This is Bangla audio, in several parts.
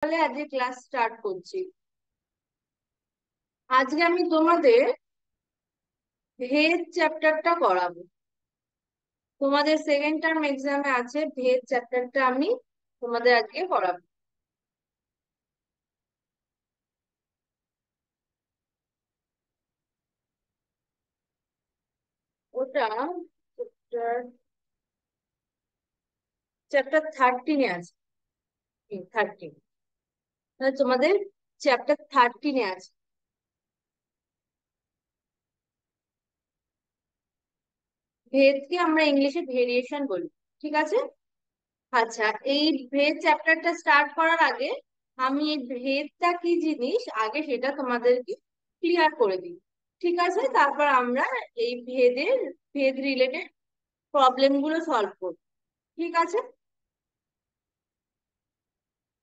তাহলে আজকে ক্লাস স্টার্ট করছি। আজকে আমি তোমাদের ভেদ চ্যাপ্টারটা করাবো। তোমাদের সেকেন্ড টার্ম এক্সামে আছে ভেদ চ্যাপ্টারটা, আমি তোমাদের আজকে করাবো। ওটা চ্যাপ্টার 13-এ আছে। 13, তোমাদের চ্যাপ্টার 13-এ আছে। ভেদকে আমরা ইংলিশে ভেরিয়েশন বলি, ঠিক আছে? আচ্ছা, এই ভেদ চ্যাপ্টারটা স্টার্ট করার আগে আমি এই ভেদটা কি জিনিস আগে সেটা তোমাদেরকে ক্লিয়ার করে দিই, ঠিক আছে? তারপর আমরা এই ভেদ রিলেটেড প্রবলেম গুলো সলভ করব, ঠিক আছে?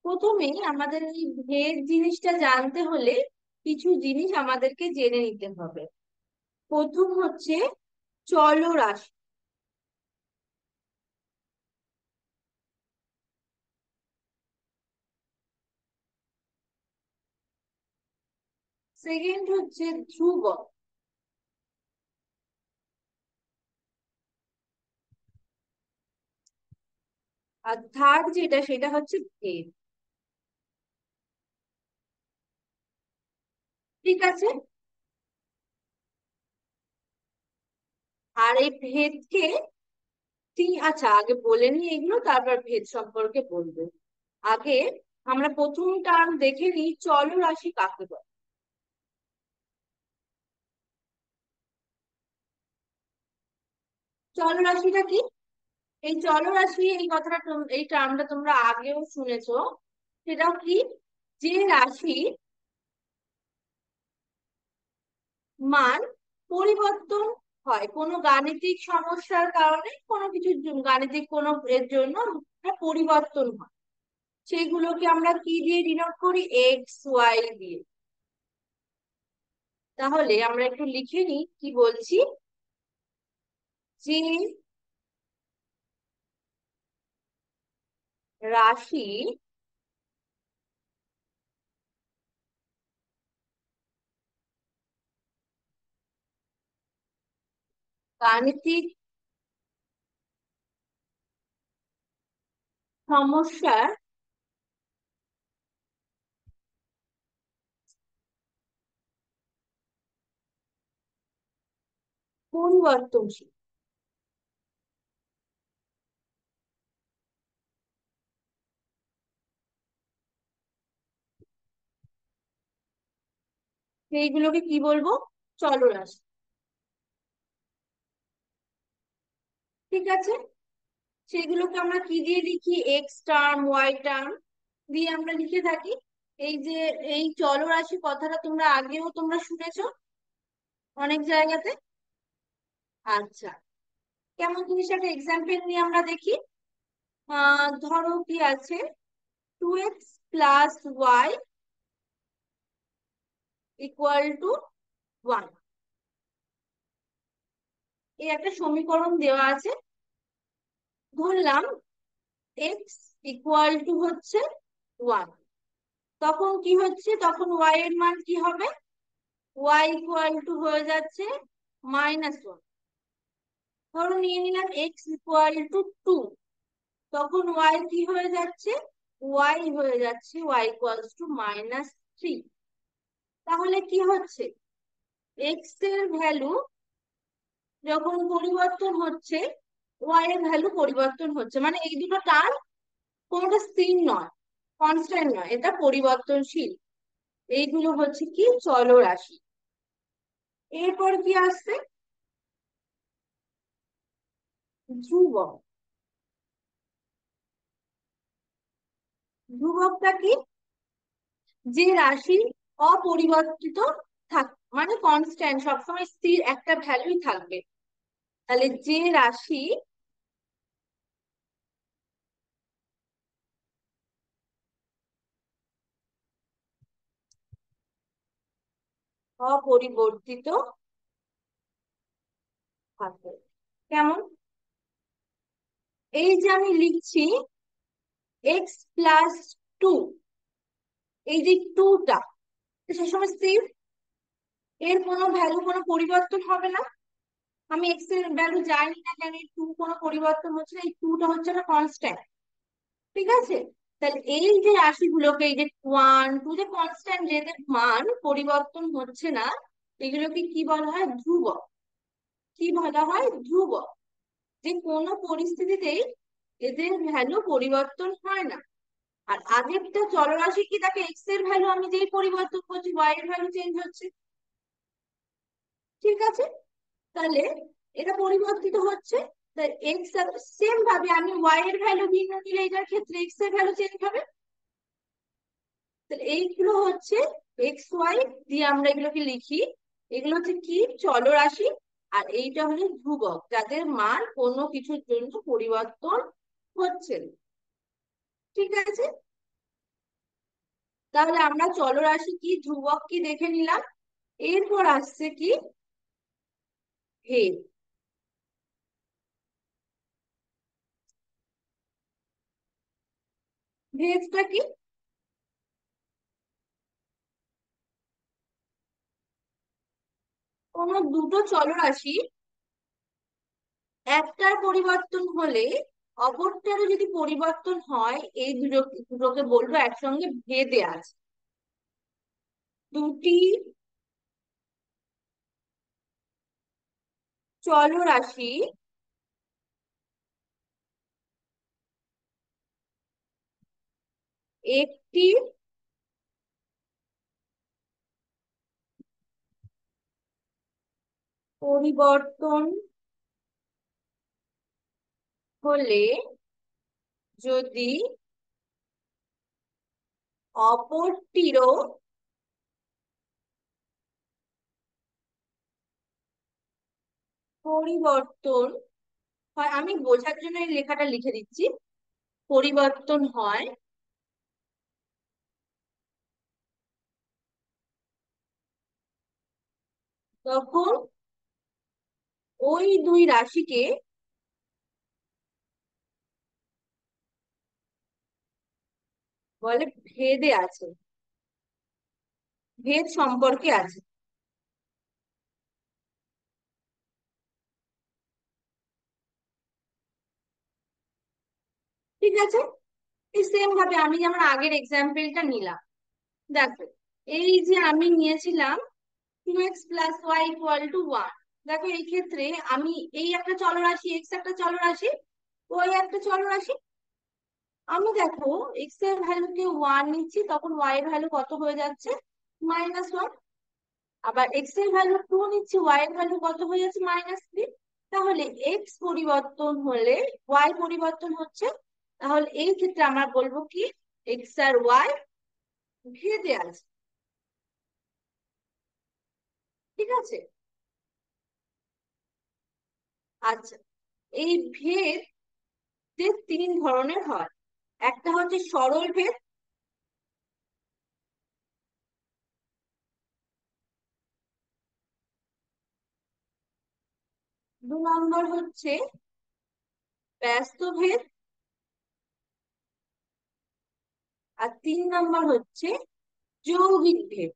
প্রথমেই আমাদের এই ভেদ জিনিসটা জানতে হলে কিছু জিনিস আমাদেরকে জেনে নিতে হবে। প্রথম হচ্ছে চলরাশি। সেকেন্ড হচ্ছে ধ্রুবক। আর থার্ড যেটা সেটা হচ্ছে ভেদ, ঠিক আছে? আর এই ভেদকে আচ্ছা, আগে বলে নি এগুলো, তারপর ভেদ সম্পর্কে বলবো। আগে আমরা প্রথম টার্ম দেখে নিই, চলরাশি কাকে বলে। চলরাশিটা কি? এই চলরাশি এই কথাটা এই টার্মটা তোমরা আগেও শুনেছো। সেটাও কি? যে রাশি মান পরিবর্তন হয় কোনো গাণিতিক সমস্যার কারণে, কোনো কিছু গাণিতিক কোনো এর জন্য এটা পরিবর্তন হয়, সেগুলোকে আমরা কি দিয়ে ডিনোট করি? এক্স ওয়াই দিয়ে। তাহলে আমরা একটু লিখে নিই কি বলছি। যে রাশি গাণিতিক সমস্যার পরিবর্তনশীল, সেইগুলোকে কি বলবো? চলরাশি, ঠিক আছে? সেগুলোকে আমরা কি দিয়ে লিখি? এক্স টার্ম ওয়াই টার্ম দিয়ে আমরা লিখে থাকি। এই যে এই চলরাশি কথাটা তোমরা আগেও শুনেছো অনেক জায়গাতে। আচ্ছা, কেমন জিনিস একটা এক্সাম্পল নিয়ে আমরা দেখি। ধরো কি আছে, 2x+y = 1। এই একটা সমীকরণ দেওয়া আছে। ধরলাম এক্স ইকুয়াল টু হচ্ছে 1। তখন কি হচ্ছে? তখন ওয়াই এর মান কি হবে? ওয়াই ইকুয়াল টু হয়ে যাচ্ছে -1। ধরো নিয়ে নিলাম এক্স ইকুয়াল টু 2। তখন ওয়াই কি হয়ে যাচ্ছে? ওয়াই হয়ে যাচ্ছে ওয়াই ইকুয়ালস টু -3। তাহলে কি হচ্ছে? এক্স এর ভ্যালু যখন পরিবর্তন হচ্ছে, ওয়াই এর ভ্যালু পরিবর্তন হচ্ছে, মানে এই দুটো টার্ম কোনোটা স্থির নয়, কনস্ট্যান্ট নয়, এটা পরিবর্তনশীল। এইগুলো হচ্ছে কি? চলরাশি। এরপর কি আসছে? ধ্রুবক। ধ্রুবকটা কি? যে রাশি অপরিবর্তিত থাক, মানে কনস্ট্যান্ট, সবসময় স্থির একটা ভ্যালুই থাকবে। তাহলে যে রাশি অপরিবর্তিত থাকে। কেমন? এই যে আমি লিখছি x+2, এই যে টুটা, সে সময় সেম, এর কোনো ভ্যালু কোনো পরিবর্তন হবে না। আমি এক্স এর ভ্যালু জানি না কেন, এই টু কোনো পরিবর্তন হচ্ছে না, এই টুটা হচ্ছে না কনস্ট্যান্ট। ঠিক আছে, তাহলে এই যে রাশিগুলোকে, এই যে ওয়ান টু, যে কনস্ট্যান্ট, যেদের মান পরিবর্তন হচ্ছে না, এগুলোকে কি বলা হয়? ধ্রুবক। কি বলা হয়? ধ্রুবক। যে কোনো পরিস্থিতিতেই এদের ভ্যালু পরিবর্তন হয় না। আর আগেরটা চলরাশি কি, তাকে এক্স এর ভ্যালু আমি যেই পরিবর্তন করছি, ওয়াই এর ভ্যালু চেঞ্জ হচ্ছে। ঠিক আছে, তাহলে এটা পরিবর্তিত হচ্ছে। তাই এক্স, সেম ভাবে আমি ওয়াই এর ভ্যালু ভিন্ন নিলে এটার ক্ষেত্রে এক্স এর ভ্যালু চেঞ্জ হবে। তাহলে এইগুলো হচ্ছে এক্স ওয়াই দিয়ে আমরা এগুলোকে লিখি। এগুলো হচ্ছে কি? চলরাশি। আর এইটা হলো ধ্রুবক, যাদের মান কোনো কিছুর জন্য পরিবর্তন হচ্ছে না। ঠিক আছে, তাহলে আমরা চলরাশি কি, ধ্রুবক কি দেখে নিলাম। এরপর আসছে কি? ভেদ। ভেদটা কি? কোনো দুটো চলরাশি একটার পরিবর্তন হলে অপরটারও যদি পরিবর্তন হয়, এই দুটো দুটোকে বলবো একসঙ্গে ভেদে আছে। দুটি চলরাশি একটি পরিবর্তন হলে যদি অপরটিরও পরিবর্তন হয়, আমি বোঝার জন্য এই লেখাটা লিখে দিচ্ছি, পরিবর্তন হয়, তখন ওই দুই রাশিকে বলে ভেদে আছে, ভেদ সম্পর্কে আছে। ঠিক আছে, এই সেম ভাবে আমি যেমন আগের এক্সাম্পলটা নিলাম, দেখো, এই যে আমি নিয়েছিলাম 2x + y = 1। দেখো এই ক্ষেত্রে আমি, এই একটা চলরাশি, এক্স একটা চলরাশি, ওয়াই একটা চলরাশি, আমি দেখো এক্স এর ভ্যালুকে ওয়ান নিচ্ছি, তখন ওয়াই এর ভ্যালু কত হয়ে যাচ্ছে? -1। আবার এক্স এর ভ্যালু টু নিচ্ছি, ওয়াই এর ভ্যালু কত হয়ে যাচ্ছে? -3। তাহলে এক্স পরিবর্তন হলে ওয়াই পরিবর্তন হচ্ছে। তাহলে এই ক্ষেত্রে আমরা বলবো কি, এক্স আর ওয়াই ভেদে আছে। ঠিক আছে, আচ্ছা, এই ভেদ যে তিন ধরনের হয়। একটা হচ্ছে সরল ভেদ, দু নম্বর হচ্ছে ব্যস্ত ভেদ, আর তিন নম্বর হচ্ছে যৌগিক ভেদ।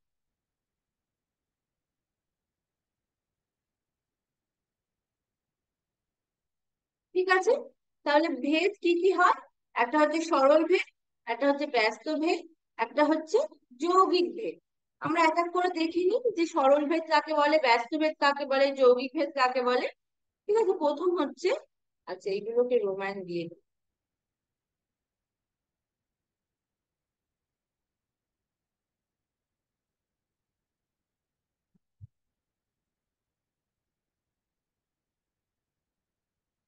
ঠিক আছে, তাহলে ভেদ কি কি হয়? একটা হচ্ছে সরল ভেদ, একটা হচ্ছে ব্যস্ত ভেদ, একটা হচ্ছে যৌগিক ভেদ। আমরা এক এক করে দেখিনি যে সরল ভেদ কাকে বলে, ব্যস্ত ভেদ কাকে বলে, যৌগিক ভেদ কাকে বলে। ঠিক আছে, প্রথম হচ্ছে, আচ্ছা এইগুলোকে রোমান দিয়ে দিই।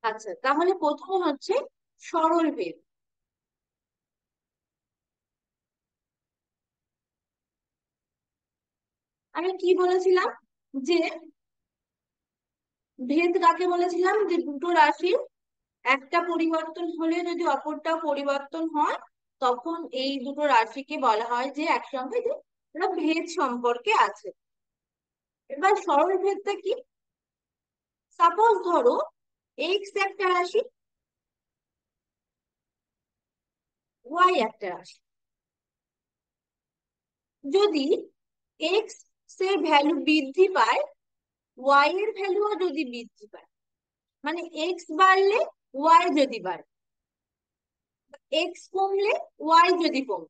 আচ্ছা, তাহলে প্রথম হচ্ছে সরল ভেদ। আমি কি বলেছিলাম? যে ভেদ কাকে বলেছিলাম? যে দুটো রাশির একটা পরিবর্তন হলে যদি অপরটা পরিবর্তন হয়, তখন এই দুটো রাশিকে বলা হয় যে একসঙ্গে, যে ওরা ভেদ সম্পর্কে আছে। এবার সরল ভেদটা কি? সাপোজ ধরো এক্স একটা রাশি, ওয়াই একটা রাশি। যদি এক্স এর ভ্যালু বৃদ্ধি পায়, ওয়াই এর ভ্যালুও যদি বৃদ্ধি পায়, মানে এক্স বাড়লে ওয়াই যদি বাড়ে, এক্স কমলে ওয়াই যদি কমে,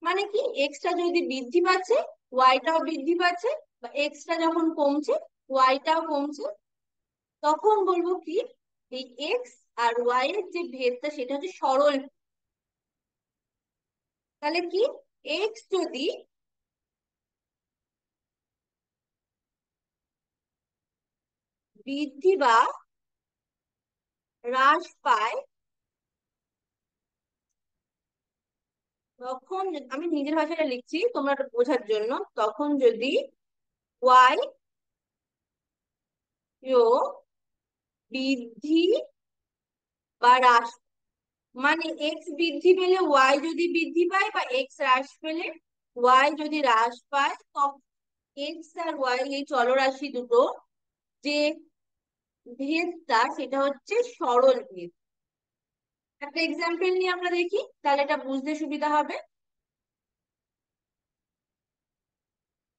মানে কি এক্সটা যদি বৃদ্ধি পাচ্ছে ওয়াইটাও বৃদ্ধি পাচ্ছে, বা এক্সটা যখন কমছে ওয়াইটাও কমছে, তখন বলবো কি এই এক্স আর ওয়াই এর যে ভেদটা সেটা হচ্ছে সরল। তাহলে কি এক্স যদি বৃদ্ধি বা হ্রাস পায়, তখন আমি নিজের ভাষাটা লিখছি তোমরা বোঝার জন্য, তখন যদি ওয়াই ও বৃদ্ধি বা হ্রাস, মানে এক্স বৃদ্ধি পেলে ওয়াই যদি বৃদ্ধি পায়, বা এক্স হ্রাস পেলে ওয়াই যদি হ্রাস পায়, তখন এক্স আর ওয়াই এই চলরাশি দুটো যে ভেদটা সেটা হচ্ছে সরল ভেদ। একটা এক্সাম্পল নিয়ে আমরা দেখি, তাহলে এটা বুঝতে সুবিধা হবে।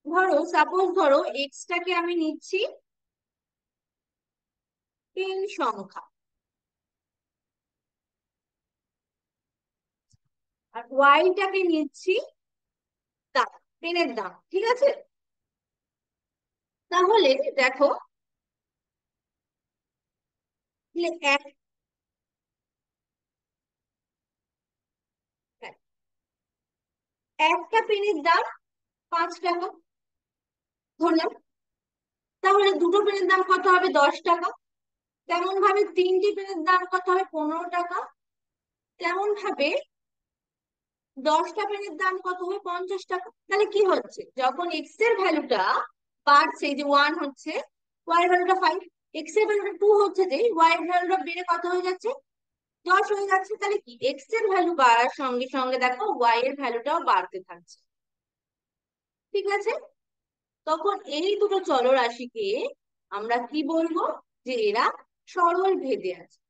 ধরো সাপোজ ধরো এক্সটাকে আমি নিচ্ছি 10 সংখ্যা, আর ওয়াইটাকে নিচ্ছি দাম, পেনের দাম, ঠিক আছে? তাহলে দেখো, তাহলে একটা পেনের দাম 5 টাকা ধরলাম, তাহলে দুটো পেনের দাম কত হবে? 10 টাকা। তেমন ভাবে তিনটি পেনের দাম কত হবে? 15 টাকা। তেমন ভাবে 10টা পেনের দাম কত হবে? 50 টাকা। তাহলে কি হচ্ছে, যখন এক্স এর ভ্যালুটা বাড়ছে, যে 1 হচ্ছে, ওয়াই এর ভ্যালুটা 5, এক্স এর ভ্যালুটা 2 হচ্ছে, যে ওয়াই এর ভ্যালুটা বেড়ে কত হয়ে যাচ্ছে? 10 হয়ে যাচ্ছে। তাহলে কি এক্স এর ভ্যালু বাড়ার সঙ্গে সঙ্গে দেখো ওয়াই এর ভ্যালুটাও বাড়তে থাকছে, ঠিক আছে? তখন এই দুটো চলরাশিকে আমরা কি বলবো? যে এরা সরল ভেদে আছে।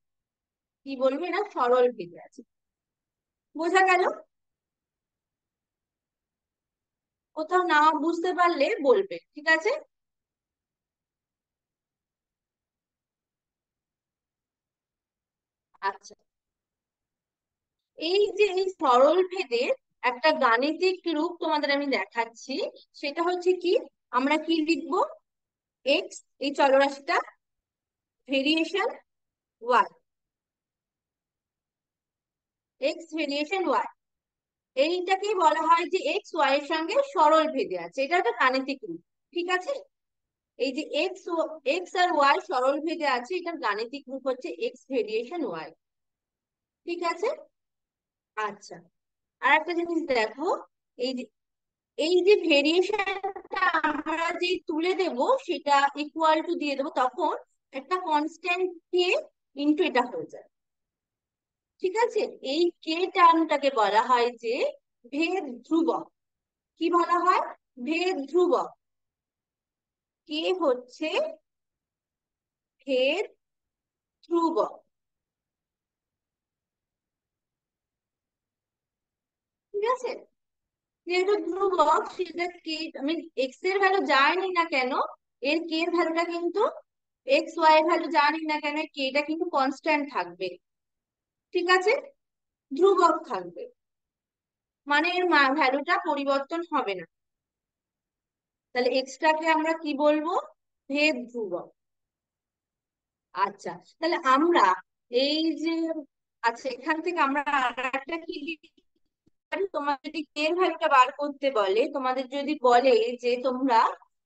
কি বলবো? এরা সরল ভেদে আছে। বোঝা গেল? কোথাও না বুঝতে পারলে বলবে, ঠিক আছে? আচ্ছা, এই যে এই সরল ভেদের একটা গাণিতিক রূপ তোমাদের আমি দেখাচ্ছি। সেটা হচ্ছে কি, আমরা কি লিখবো? এক্স এই চলরাশিটা, variation y, x variation y, এইটাকেই বলা হয় যে এক্স ওয়াই এর সঙ্গে সরল ভেদে আছে। এটা একটা গাণিতিক রূপ, ঠিক আছে? এই যে এক্স আর ওয়াই সরল ভেদে আছে, এটার গাণিতিক রূপ হচ্ছে এক্স ভেরিয়েশন ওয়াই, ঠিক আছে? আচ্ছা, আর একটা জিনিস দেখো, এই যে এই যে ভেরিয়েশনটা আমরা যে তুলে দেব সেটা ইকুয়াল টু দিয়ে দেবো, তখন একটা কনস্ট্যান্ট দিয়ে ইনটু এটা হয়ে যায়, ঠিক আছে? এই কে টার্মটাকে বলা হয় যে ভেদ ধ্রুবক। কি বলা হয়? ভেদ ধ্রুবক। কে হচ্ছে ভেদ ধ্রুবক, ঠিক আছে? যেহেতু ধ্রুবক সেটা কে, আমি এক্স এর ভ্যালু জানি না কেন, এর কে এর ভ্যালুটা কিন্তু, এক্স ওয়াই এর ভ্যালু জানি না কেন, কে টা কিন্তু কনস্ট্যান্ট থাকবে, ঠিক আছে? ধ্রুবক থাকবে, মানে এর ভ্যালুটা পরিবর্তন হবে না। তাহলে এক্সটাকে আমরা কি বলবো? ভেদ ধ্রুবক। আচ্ছা, তাহলে আমরা এই যে, আচ্ছা এখান থেকে আমরা আর একটা কি লিখতে পারি? তোমার যদি কে এর ভ্যালুটা বার করতে বলে, তোমাদের যদি বলে যে তোমরা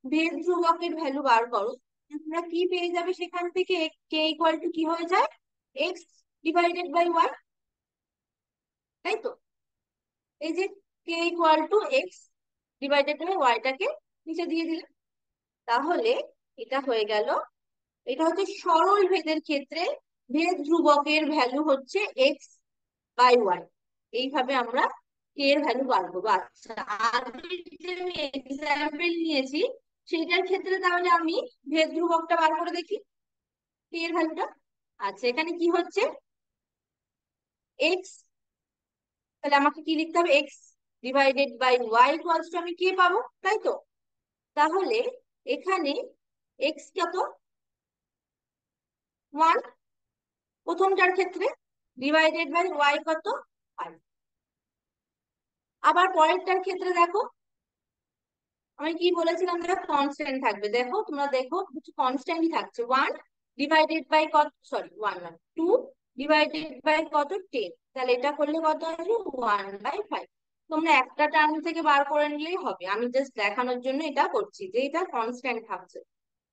ভেদ ধ্রুবকের ভ্যালু বার করো, তোমরা কি পেয়ে যাবে সেখান থেকে? কে ইকুয়াল টু কি হয়ে যায়? এক্স ডিভাইডেড বাই ওয়াই, তাই তো? এই যে k equal to x divided by ওয়াইটাকে নিচে দিয়ে দিলাম, তাহলে এটা হয়ে গেল। এটা হচ্ছে সরল ভেদের ক্ষেত্রে ভেদ ধ্রুবকের ভ্যালু হচ্ছে এক্স বাই ওয়াই। এইভাবে আমরা কে এর ভ্যালু বার করবো। আচ্ছা, আগের যে আমি এক্সাম্পল নিয়েছি সেটার ক্ষেত্রে তাহলে আমি ভেদ ধ্রুবকটা বার করে দেখি, কে এর ভ্যালুটা। আচ্ছা, এখানে কি হচ্ছে? এক্স, তাহলে আমাকে কি লিখতে হবে? X divided by Y equals to আমি কে পাবো, তাই তো? তাহলে এখানে এক্স কত, 1, প্রথমটার ক্ষেত্রে, ডিভাইডেড বাই ওয়াই কত, 5। আবার পরেরটার ক্ষেত্রে দেখো, আমি কি বলেছিলাম, দেখো কনস্ট্যান্ট থাকবে, দেখো তোমরা দেখো কিছু কনস্ট্যান্টই থাকছে, 1 ডিভাইডেড বাই কত, সরি 1 না 2 ডিভাইডেড বাই কত, 10। তাহলে এটা করলে কত আসবে, 1/5। তোমরা একটা টার্ম থেকে বার করে নিলেই হবে, আমি জাস্ট দেখানোর জন্য এটা করছি যে এটা কনস্ট্যান্ট থাকছে।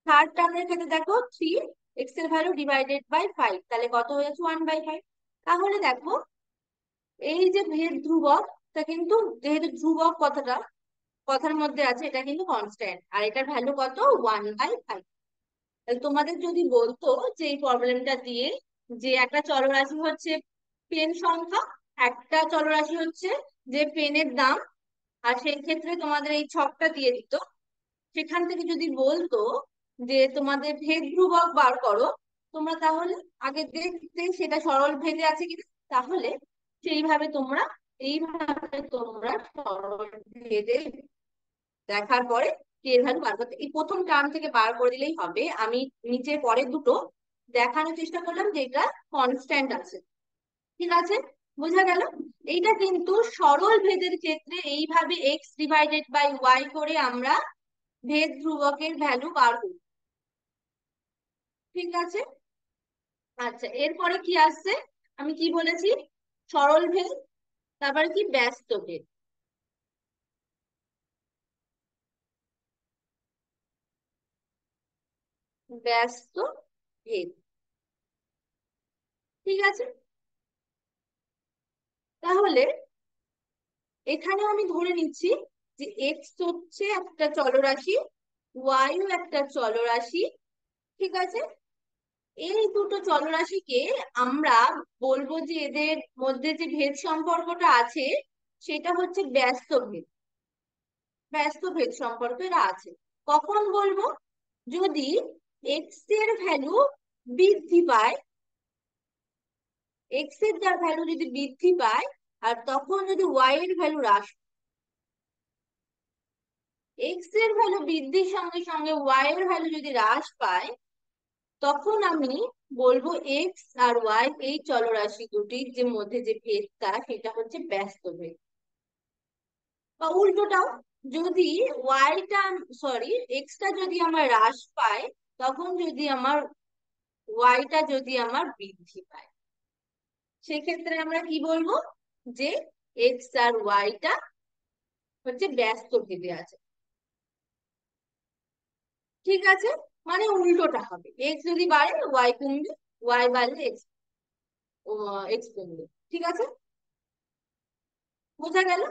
থার্ড টার্মের ক্ষেত্রে দেখো 3 এক্স এর ভ্যালু ডিভাইডেড বাই 5, তাহলে কত হয়েছে, 1/5। তাহলে দেখো এই যে ভেদ ধ্রুবক, তা কিন্তু যেহেতু ধ্রুবক কথাটা কথার মধ্যে আছে, এটা কিন্তু কনস্ট্যান্ট, আর এটার ভ্যালু কত, 1/5। তাহলে তোমাদের যদি বলতো যে এই প্রবলেমটা দিয়ে যে একটা চলরাশি হচ্ছে পেন সংখ্যা, একটা চলরাশি হচ্ছে যে পেনের দাম, আর সেই ক্ষেত্রে তোমাদের এই ছকটা দিয়ে দিত, সেখান থেকে যদি বলতো যে তোমাদের ভেদ ধ্রুবক বার করো, তোমরা তাহলে আগে দেখতে সেটা সরল ভেদে আছে কিনা, তাহলে সেইভাবে তোমরা এইভাবে তোমরা সরল ভেদে দেখার পরে কে এর ভ্যালু বার করতে, এই প্রথম টার্ম থেকে বার করে দিলেই হবে। আমি নিচে পরের দুটো দেখানোর চেষ্টা করলাম যে এটা কনস্ট্যান্ট আছে, ঠিক আছে, বোঝা গেল? এইটা কিন্তু সরল ভেদের ক্ষেত্রে এইভাবে এক্স ডিভাইডেড বাই ওয়াই করে আমরা ভেদ ধ্রুবকের ভ্যালু বার করি, ঠিক আছে। আচ্ছা, এরপরে কি আসছে, আমি কি বলেছি, সরল ভেদ, তারপরে কি ব্যস্ত ভেদ। ব্যস্ত ভেদ, ঠিক আছে। তাহলে এখানেও আমি ধরে নিচ্ছি যে এক্স হচ্ছে একটা চলরাশি, ওয়াই ও একটা চলরাশি, ঠিক আছে। এই দুটো চলরাশিকে আমরা বলবো যে এদের মধ্যে যে ভেদ সম্পর্কটা আছে সেটা হচ্ছে ব্যস্ত ভেদ, ব্যস্ত ভেদ সম্পর্ক এরা আছে। কখন বলবো, যদি এক্স এর ভ্যালু বৃদ্ধি পায়, এক্স এর যার ভ্যালু যদি বৃদ্ধি পায়, আর তখন যদি ওয়াই এর ভ্যালু হ্রাস, এক্স এর ভ্যালু বৃদ্ধির সঙ্গে সঙ্গে ওয়াই এর ভ্যালু যদি হ্রাস পায়, তখন আমি বলবো এক্স আর ওয়াই এই চলরাশি দুটির যে মধ্যে যে ভেদটা সেটা হচ্ছে ব্যস্ত ভেদ। বা উল্টোটাও, যদি ওয়াইটা, সরি এক্সটা যদি আমার হ্রাস পায়, তখন যদি আমার ওয়াইটা যদি আমার বৃদ্ধি পায়, সেক্ষেত্রে আমরা কি বলবো, যে এক্স আর ওয়াইটা হচ্ছে ব্যস্ত ভেদে আছে, ঠিক আছে। মানে উল্টোটা হবে, এক্স যদি বাড়ে ওয়াই কমবে, ওয়াই বাড়লে এক্স, এক্স কমবে, ঠিক আছে, বোঝা গেল?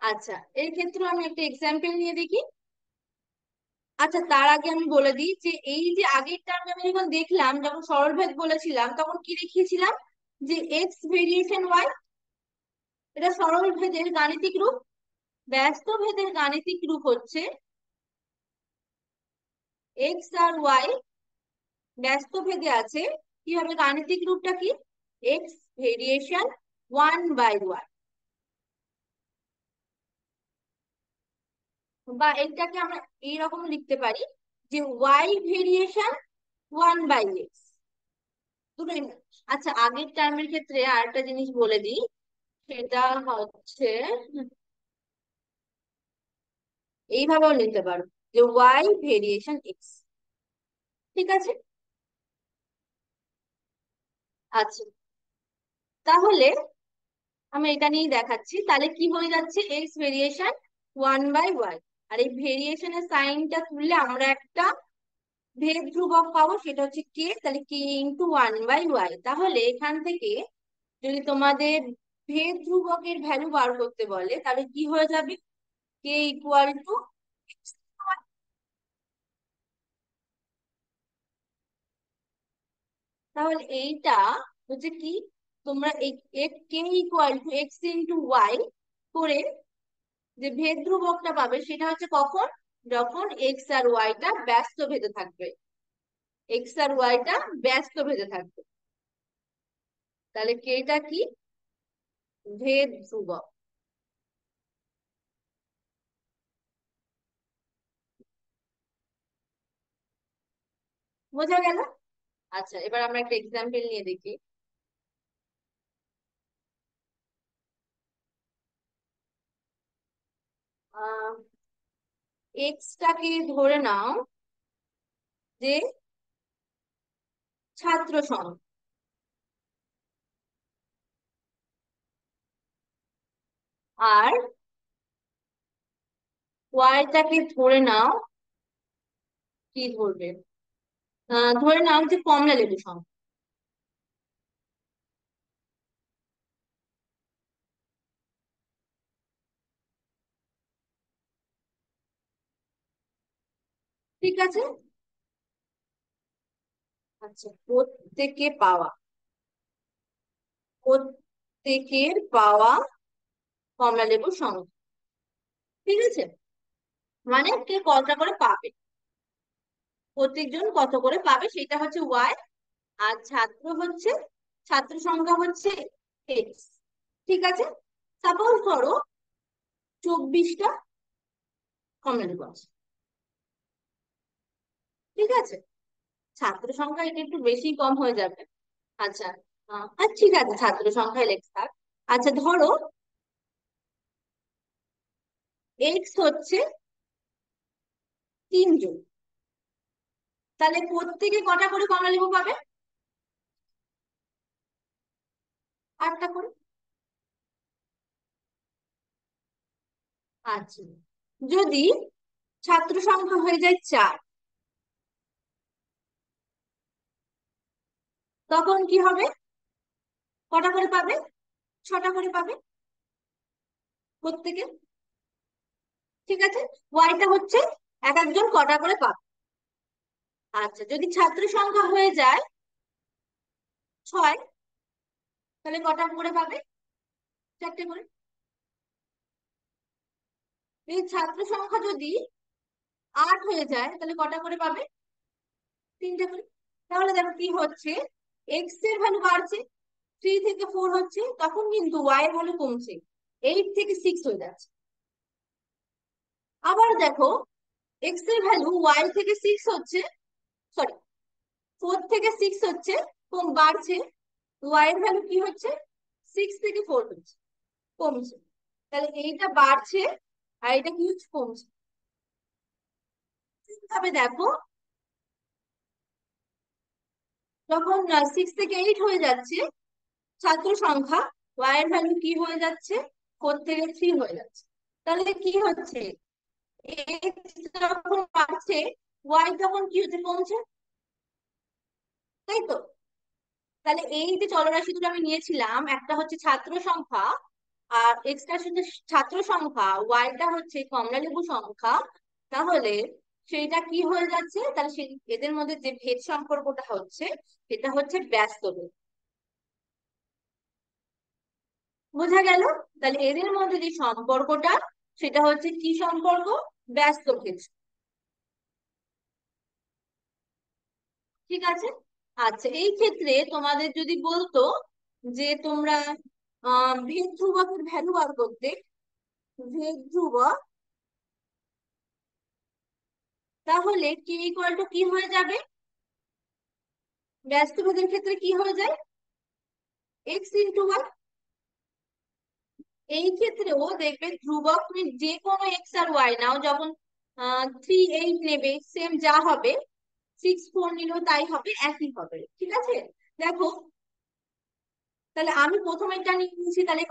আচ্ছা, এই ক্ষেত্রে আমি একটা এক্সাম্পল নিয়ে দেখি। আচ্ছা, তার আগে আমি বলে দিই যে এই যে আগের টার্মে আমি যখন দেখলাম, যখন সরলভেদ বলেছিলাম তখন কি দেখিয়েছিলাম, যে এক্স ভেরিয়েশন ওয়াই, এটা সরল ভেদের গাণিতিক রূপ। ব্যস্ত ভেদের গাণিতিক রূপ হচ্ছে এক্স আর ওয়াই ব্যস্ত ভেদে আছে, কিভাবে গাণিতিক রূপটা কি, এক্স ভেরিয়েশন 1/y, বা এটাকে আমরা এইরকম লিখতে পারি যে ওয়াই ভেরিয়েশন 1/x, দুটোই না। আচ্ছা, আগের টার্মের ক্ষেত্রে আরেকটা জিনিস বলে দিই, সেটা হচ্ছে এইভাবেও নিতে পারো যে ওয়াই ভেরিয়েশন এক্স, ঠিক আছে। আচ্ছা, তাহলে আমি এটা নিয়েই দেখাচ্ছি, তাহলে কি হয়ে যাচ্ছে, এক্স ভেরিয়েশন 1/y, আর এই ভেরিয়েশনের সাইনটা তুললে আমরা একটা ভেদ ধ্রুবক পাবো, সেটা হচ্ছে কে, তাহলে কে ইন্টু 1/y। তাহলে এখান থেকে যদি তোমাদের ভেদ ধ্রুবকের ভ্যালু বার করতে বলে, তাহলে কি হয়ে যাবে, কে ইকুয়াল টু, তাহলে এইটা হচ্ছে কি, তোমরা এই k equal to x into y করে যে ভেদ ধ্রুবকটা পাবে সেটা হচ্ছে কখন, যখন এক্স আর ওয়াইটা ব্যস্ত ভেদে থাকবে, এক্স আর ওয়াইটা ব্যস্ত ভেদে থাকবে। তাহলে কেটা কি, ভেদ ধ্রুবক। বোঝা গেল? আচ্ছা, এবার আমরা একটা এক্সাম্পল নিয়ে দেখি। আহ এক্সটাকে ধরে নাও যে ছাত্র সংঘ, আর ওয়াইটাকে ধরে নাও, কি ধরবে, ধরে নাও যে কমলা লেবু সংঘ। ঠিক আছে। আচ্ছা, প্রত্যেকের পাওয়া কমলা লেবুর সংখ্যা। ঠিক আছে, মানে কে কতটা করে পাবে, প্রত্যেকজন কত করে পাবে সেটা হচ্ছে ওয়াই। আর ছাত্র সংখ্যা হচ্ছে এক্স। ঠিক আছে, সাপোজ ধরো 24টা কমলা লেবু আছে। ঠিক আছে, ছাত্র সংখ্যা এটা একটু বেশি কম হয়ে যাবে। আচ্ছা, ঠিক আছে, ছাত্র সংখ্যায় লেখা থাক। আচ্ছা ধরো এক্স হচ্ছে 3 জন, তাহলে প্রত্যেকে কটা করে কমলা লেবু পাবে? 8টা করে। আচ্ছা, যদি ছাত্র সংখ্যা হয়ে যায় 4, তখন কি হবে? কটা করে পাবে? 6টা করে পাবে প্রত্যেকে। ঠিক আছে, ওয়াইটা হচ্ছে এক একজন কটা করে পাবে। আচ্ছা, যদি ছাত্র সংখ্যা হয়ে যায় 6, তাহলে কটা করে পাবে? 4টে করে। এই ছাত্র সংখ্যা যদি 8 হয়ে যায় তাহলে কটা করে পাবে? 3টে করে। তাহলে দেখো কি হচ্ছে, এক্স এর ভ্যালু বাড়ছে, 3 থেকে 4 হচ্ছে, তখন কিন্তু ওয়াই এর ভ্যালু কমছে, 8 থেকে 6 হয়ে যাচ্ছে। আবার দেখো এক্স এর ভ্যালু Y থেকে 6 হচ্ছে, সরি, 4 থেকে 6 হচ্ছে, কম বাড়ছে, ওয়াই এর ভ্যালু কি হচ্ছে, 6 থেকে 4 হচ্ছে, কমছে। তাহলে এইটা বাড়ছে আর এটা কি হচ্ছে, কমছে। ভাবে দেখো, যখন 6 থেকে 8 হয়ে যাচ্ছে ছাত্র সংখ্যা, ওয়াই এর ভ্যালু কি হয়ে যাচ্ছে, 4 থেকে 3 হয়ে যাচ্ছে। তাহলে কি হচ্ছে, এক্স যখন বাড়ছে ওয়াই তখন কি হচ্ছে, কমছে। তাই তো? তাহলে এই যে চলরাশি দুটো আমি নিয়েছিলাম, একটা হচ্ছে ছাত্র সংখ্যা আর এক্সটা হচ্ছে ছাত্র সংখ্যা, ওয়াইটা হচ্ছে কমলালেবু সংখ্যা, তাহলে সেটা কি হয়ে যাচ্ছে, তাহলে সেই এদের মধ্যে যে ভেদ সম্পর্কটা হচ্ছে সেটা হচ্ছে ব্যস্ত ভেদ। বোঝা গেল? তাহলে এদের মধ্যে যে সম্পর্কটা সেটা হচ্ছে কি সম্পর্ক, ব্যস্ত ভেদ। ঠিক আছে। আচ্ছা, এই ক্ষেত্রে তোমাদের যদি বলতো যে তোমরা ভেদ ধ্রুবকের ভ্যালু বার করতে, ভেদ ধ্রুবক, তাহলে কে ইকুয়াল টু কি হয়ে যাবে, ব্যস্ত ভেদের ক্ষেত্রে কি হয়ে যায়, X × Y। এই ক্ষেত্রেও দেখবে ধ্রুবক তুমি যে কোনো X আর Y নাও, যখন 3 8 নেবে সেম যা হবে, 6 4 নিলেও তাই হবে, একই হবে। ঠিক আছে, দেখো, তাহলে আমি প্রথমেরটা নিয়েছি, তাহলে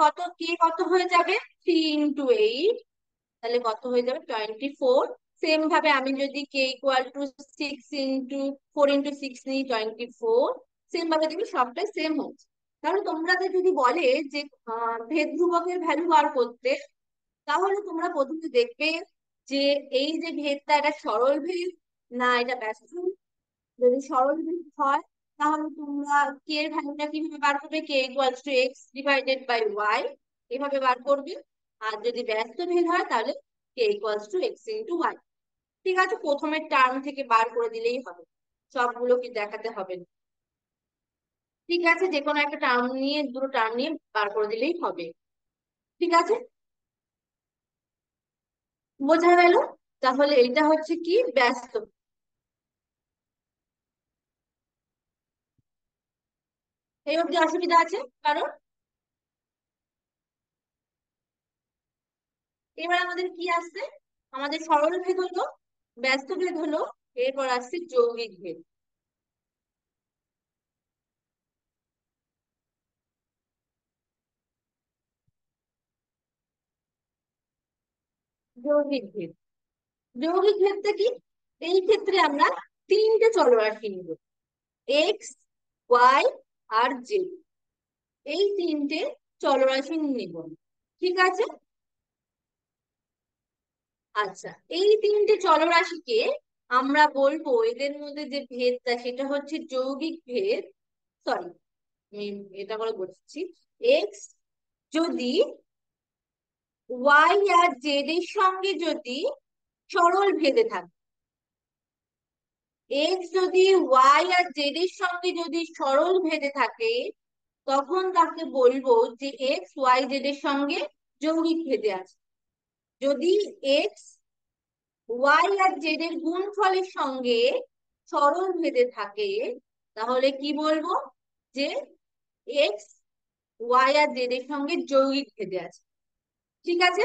কত হয়ে যাবে, 3 × 8, তাহলে কত হয়ে যাবে, 24। সেম ভাবে আমি যদি K = 6 × 4 × 6 নিই, 24। সেম ভাবে দেখবি সবটাই সেম হচ্ছে। তাহলে তোমরা যদি বলে যে ভেদ ধ্রুবকের ভ্যালু বার করতে, তাহলে তোমরা প্রথমে দেখবে যে এই যে ভেদটা, এটা সরল ভেদ না এটা ব্যস্ত ভেদ। যদি সরল ভেদ হয় তাহলে তোমরা কে এর ভ্যালুটা কিভাবে বার করবে, K = X/Y এভাবে বার করবে। আর যদি ব্যস্ত ভেদ হয় তাহলে K = X × Y। ঠিক আছে, প্রথমের টার্ম থেকে বার করে দিলেই হবে, সবগুলো কি দেখাতে হবে না। ঠিক আছে, যে কোনো একটা টার্ম নিয়ে, দুটো টার্ম নিয়ে বার করে দিলেই হবে। ঠিক আছে, বোঝা গেল? তাহলে এটা হচ্ছে কি ব্যস্ত। এই অবধি অসুবিধা আছে কারণ? এবার আমাদের কি আসছে? আমাদের সরল ভেদ হলো, ব্যস্ত ভেদ হলো, এরপর আসছে যৌগিক ভেদ। যৌগিক ভেদ, যৌগিক ভেদটা কি? এই ক্ষেত্রে আমরা তিনটে চলরাশি নিব, এক্স, ওয়াই আর জেড। এই তিনটে চলরাশি নিব, ঠিক আছে? আচ্ছা, এই তিনটে চলরাশিকে আমরা বলবো, এদের মধ্যে যে ভেদটা সেটা হচ্ছে যৌগিক ভেদ। সরি, আমি এটা করে বলছি, এক্স যদি ওয়াই আর জেড এর সঙ্গে যদি সরল ভেদে থাকে, এক্স যদি ওয়াই আর জেড এর সঙ্গে যদি সরল ভেদে থাকে, তখন তাকে বলবো যে এক্স ওয়াই জেড এর সঙ্গে যৌগিক ভেদে আছে। যদি এক্স ওয়াই আর জেড এর গুণফলের সঙ্গে সরল ভেদে থাকে, তাহলে কি বলবো? যে এক্স ওয়াই আর জেড এর সঙ্গে যৌগিক ভেদে আছে। ঠিক আছে,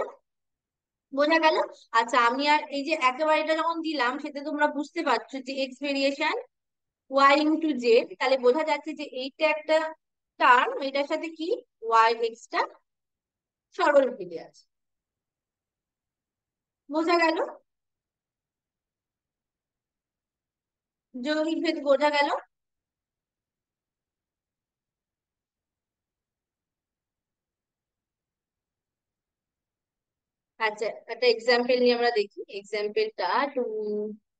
বোঝা গেল? আচ্ছা, আমি আর এই যে একেবারে এটা যখন দিলাম, সেটা তোমরা বুঝতে পারছো যে X variation Y into Z, তাহলে বোঝা যাচ্ছে যে এইটা একটা টার্ম, এটার সাথে কি ওয়াই এক্সটা সরল ভেদে আছে। বোঝা গেল? যৌগিক ভেদ বোঝা গেল? আচ্ছা, একটা এক্সাম্পল নিয়ে আমরা দেখি, এক্সাম্পলটা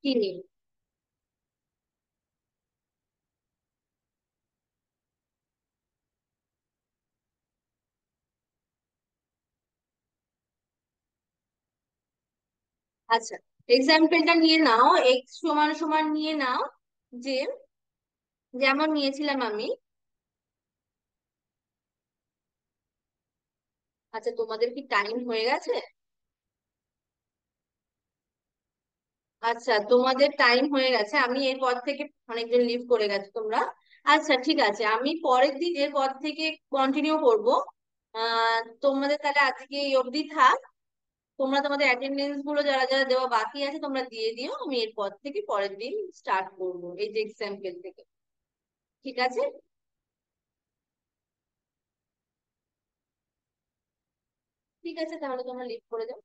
কি নিয়ে? আচ্ছা, এক্সাম্পলটা নিয়ে নাও, এক্স সমান সমান নিয়ে নাও, যে যেমন নিয়েছিলাম আমি। আচ্ছা, তোমাদের কি টাইম হয়ে গেছে? আচ্ছা, তোমাদের টাইম হয়ে গেছে, আমি এরপর থেকে অনেকজন লিভ করে গেছে তোমরা। আচ্ছা, ঠিক আছে, আমি পরের দিন এরপর থেকে কন্টিনিউ করব। তোমাদের তাহলে আজকে এই অবধি থাক। তোমরা তোমাদের অ্যাটেন্ডেন্স গুলো যারা যারা দেওয়া বাকি আছে তোমরা দিয়ে দিও, আমি এরপর থেকে পরের দিন স্টার্ট করব এই যে এক্সাম্পল থেকে। ঠিক আছে? ঠিক আছে, তাহলে তোমরা লিভ করে যাও।